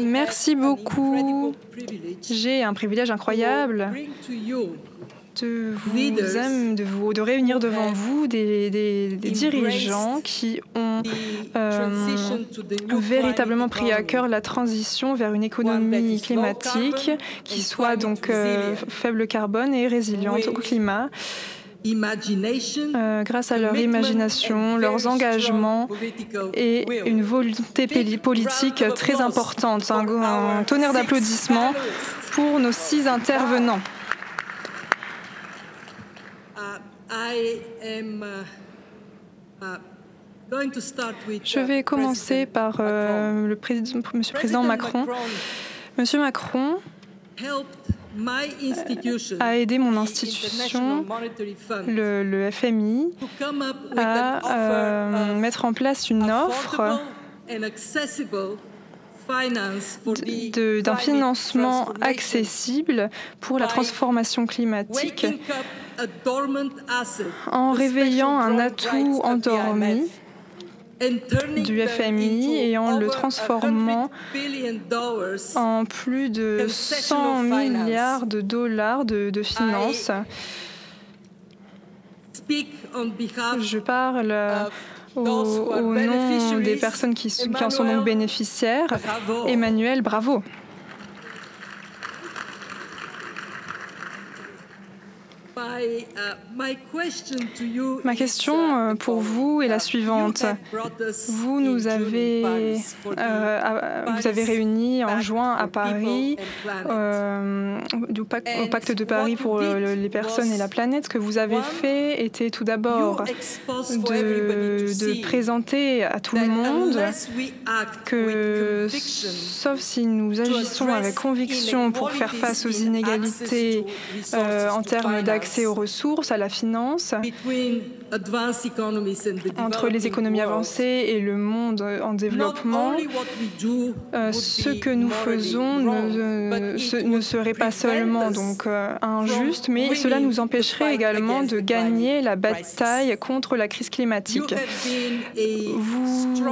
Merci beaucoup. J'ai un privilège incroyable de réunir devant vous des dirigeants qui ont véritablement pris à cœur la transition vers une économie climatique qui soit donc faible carbone et résiliente au climat. Grâce à leur imagination, leurs engagements et une volonté politique très importante. Un tonnerre d'applaudissements pour nos 6 intervenants. Je vais commencer par Monsieur le Président Macron. Monsieur Macron a aidé mon institution, le FMI, à mettre en place une offre d'un financement accessible pour la transformation climatique en réveillant un atout endormi du FMI et en le transformant en plus de 100 milliards de dollars de finances. Je parle au nom des personnes qui en sont donc bénéficiaires. Emmanuel, bravo. Ma question pour vous est la suivante. Vous avez réuni en juin à Paris, au Pacte de Paris pour les personnes et la planète. Ce que vous avez fait était tout d'abord de présenter à tout le monde que, sauf si nous agissons avec conviction pour faire face aux inégalités en termes d'accès aux ressources, à la finance, entre les économies avancées et le monde en développement, ce que nous faisons ne serait pas seulement donc injuste, mais cela nous empêcherait également de gagner la bataille contre la crise climatique.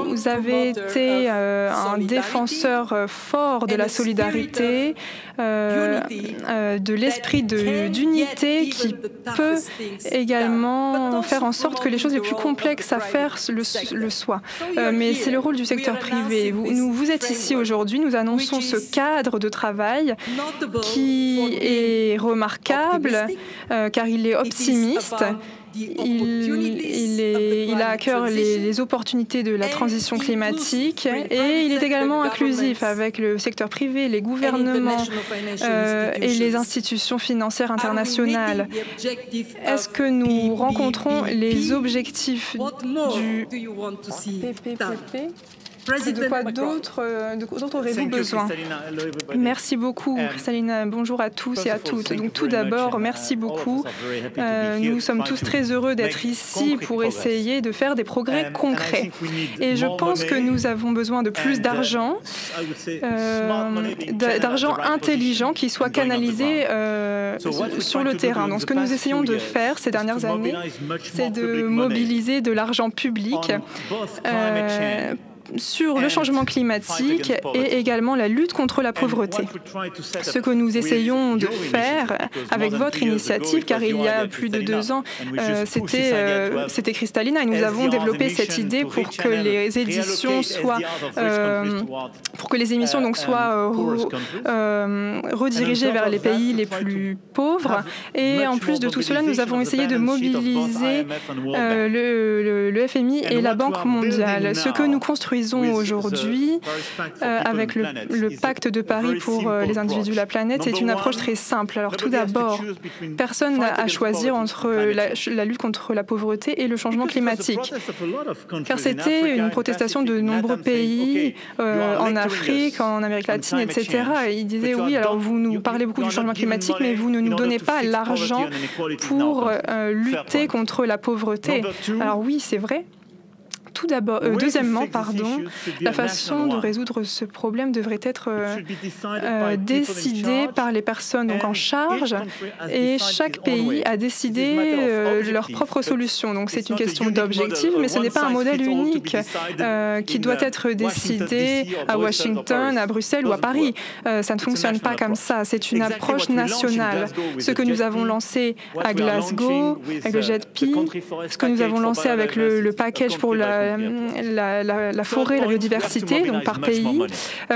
Vous avez été un défenseur fort de la solidarité, de l'esprit d'unité qui peut également faire en sorte que les choses les plus complexes à faire le soient. Mais c'est le rôle du secteur privé. Vous êtes ici aujourd'hui, nous annonçons ce cadre de travail qui est remarquable car il est optimiste. Il a à cœur les opportunités de la transition climatique et il est également inclusif avec le secteur privé, les gouvernements et les institutions financières internationales. Est-ce que nous rencontrons les objectifs du PPPP ? De quoi d'autre aurez-vous besoin? Merci beaucoup, Kristalina. Bonjour à tous et à toutes. Donc, tout d'abord, merci beaucoup. Nous sommes tous très heureux d'être ici pour essayer de faire des progrès concrets. Et je pense que nous avons besoin de plus d'argent, d'argent intelligent qui soit canalisé sur le terrain. Donc, ce que nous essayons de faire ces dernières années, c'est de mobiliser de l'argent public sur le changement climatique et également la lutte contre la pauvreté. Ce que nous essayons de faire avec votre initiative, car il y a plus de 2 ans, c'était Kristalina, et nous avons développé cette idée pour que les éditions soient, redirigées vers les pays les plus pauvres. Et en plus de tout cela, nous avons essayé de mobiliser le FMI et la Banque mondiale. Ce que nous construisons aujourd'hui avec le Pacte de Paris pour les individus de la planète est une approche très simple. Alors tout d'abord, personne n'a à choisir entre la lutte contre la pauvreté et le changement climatique. Car c'était une protestation de nombreux pays en Afrique, en Amérique latine, etc. Et ils disaient oui, alors vous nous parlez beaucoup du changement climatique, mais vous ne nous donnez pas l'argent pour lutter contre la pauvreté. Alors oui, c'est vrai. Deuxièmement, la façon de résoudre ce problème devrait être décidée par les personnes donc en charge, et chaque pays a décidé leur propre solution. Donc c'est une question d'objectif, mais ce n'est pas un modèle unique qui doit être décidé à Washington, à Bruxelles ou à Paris. Ça ne fonctionne pas comme ça. C'est une approche nationale. Ce que nous avons lancé à Glasgow, avec le GEDP, ce que nous avons lancé avec le package pour la forêt, la biodiversité, donc par pays,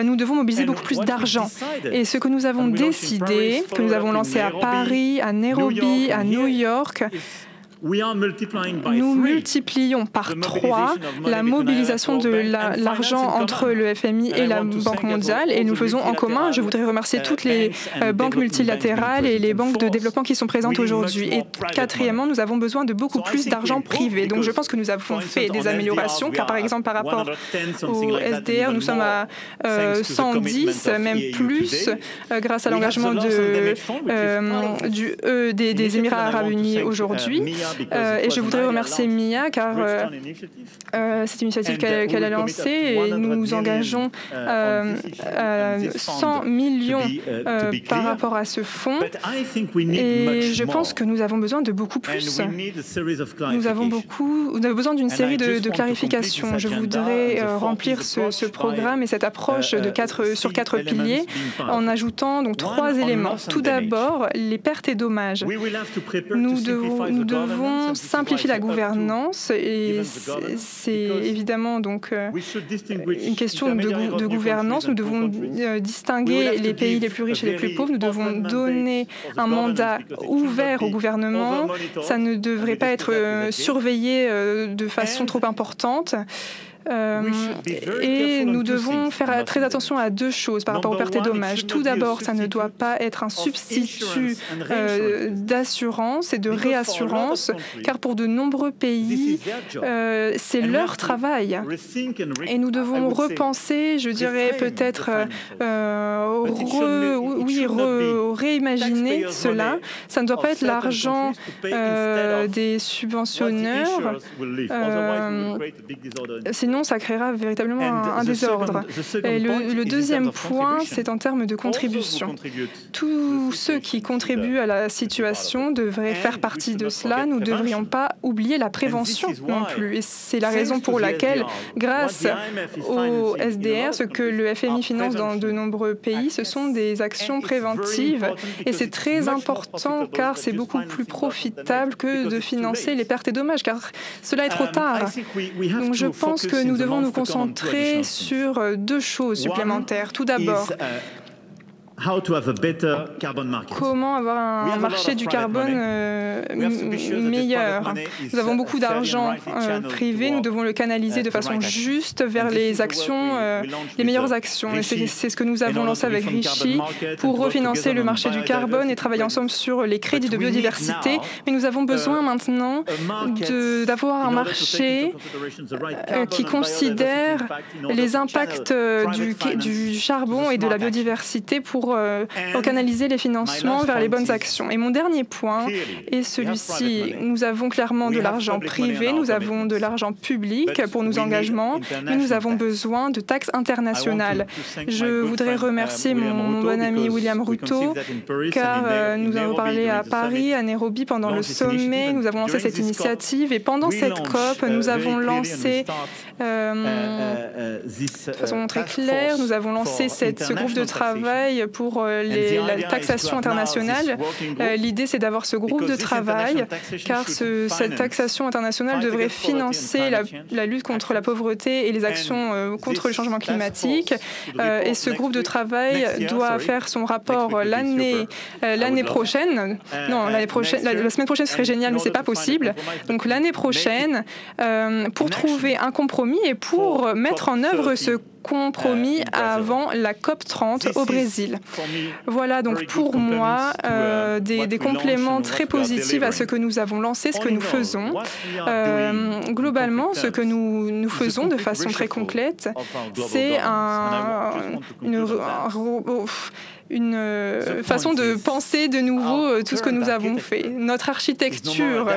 nous devons mobiliser beaucoup plus d'argent. Et ce que nous avons décidé, que nous avons lancé à Paris, à Nairobi, à New York, nous multiplions par 3 la mobilisation de l'argent entre le FMI et la Banque mondiale, et nous faisons en commun. Je voudrais remercier toutes les banques multilatérales et les banques de développement qui sont présentes aujourd'hui. Et quatrièmement, nous avons besoin de beaucoup plus d'argent privé. Donc je pense que nous avons fait des améliorations, car par exemple par rapport au SDR, nous sommes à 110, même plus, grâce à l'engagement des Émirats arabes unis aujourd'hui. Et je voudrais remercier Mia, car cette initiative qu'elle a lancée, et nous engageons 100 millions par rapport à ce fonds. Et je pense que nous avons besoin de beaucoup plus. Nous avons besoin d'une série de clarifications. Je voudrais remplir ce programme et cette approche sur 4 piliers en ajoutant donc 3 éléments. Tout d'abord, les pertes et dommages. Nous devons simplifier la gouvernance, et c'est évidemment donc une question de gouvernance. Nous devons distinguer les pays les plus riches et les plus pauvres. Nous devons donner un mandat ouvert au gouvernement. Ça ne devrait pas être surveillé de façon trop importante. Et nous devons faire très attention à 2 choses par rapport aux pertes et dommages. Tout d'abord, ça ne doit pas être un substitut d'assurance et de réassurance, car pour de nombreux pays, c'est leur travail. Et nous devons repenser, je dirais peut-être réimaginer cela. Ça ne doit pas être l'argent des subventionneurs, sinon ça créera véritablement un désordre. Et le deuxième point, c'est en termes de contribution. Tous ceux qui contribuent à la situation devraient faire partie de cela. Nous ne devrions pas oublier la prévention non plus. Et c'est la raison pour laquelle, grâce au SDR, ce que le FMI finance dans de nombreux pays, ce sont des actions préventives. Et c'est très important, car c'est beaucoup plus profitable que de financer les pertes et dommages, car cela est trop tard. Donc je pense que nous devons nous concentrer sur 2 choses supplémentaires. Tout d'abord, comment avoir un marché du carbone meilleur. Nous avons beaucoup d'argent privé, nous devons le canaliser de façon juste vers les actions, les meilleures actions. Et c'est ce que nous avons lancé avec Rishi pour refinancer le marché du carbone et travailler ensemble sur les crédits de biodiversité. Mais nous avons besoin maintenant d'avoir un marché qui considère les impacts du charbon et de la biodiversité pour canaliser les financements vers les bonnes actions. Et mon dernier point est celui-ci. Nous avons clairement de l'argent privé, nous avons de l'argent public pour nos engagements, mais nous avons besoin de taxes internationales. Je voudrais remercier mon bon ami William Ruto, car nous avons parlé à Paris, à Nairobi pendant le sommet, nous avons lancé cette initiative, et pendant cette COP, nous avons lancé de façon très claire, nous avons lancé ce groupe de travail pour la taxation internationale. L'idée, c'est d'avoir ce groupe de travail, car cette taxation internationale devrait financer la lutte contre la pauvreté et les actions contre le changement climatique. Et ce groupe de travail doit faire son rapport l'année prochaine. Non, la semaine prochaine serait génial, mais c'est pas possible. Donc l'année prochaine, pour trouver un compromis et pour mettre en œuvre ce compromis avant la COP30 au Brésil. Voilà donc pour moi des compléments très positifs à ce que nous avons lancé, ce que nous faisons. Globalement, ce que nous faisons de façon très complète, c'est façon de penser de nouveau tout ce que nous avons fait. Notre architecture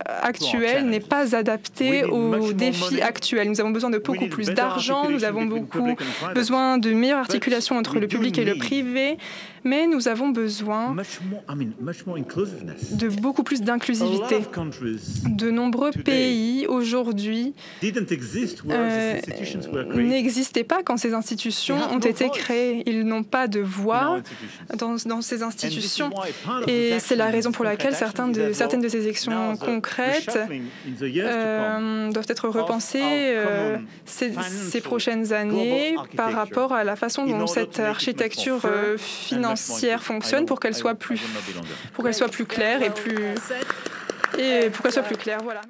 actuelle n'est pas adaptée aux défis actuels. Nous avons besoin de beaucoup plus d'argent, nous avons beaucoup besoin de meilleure articulation entre le public et le privé, mais nous avons besoin de beaucoup plus d'inclusivité. De nombreux pays aujourd'hui n'existaient pas quand ces institutions ont été créées. Ils n'ont pas de voix dans ces institutions. Et c'est la raison pour laquelle certaines de ces actions concrètes doivent être repensées ces prochaines années par rapport à la façon dont cette architecture financière fonctionne pour qu'elle soit plus claire voilà.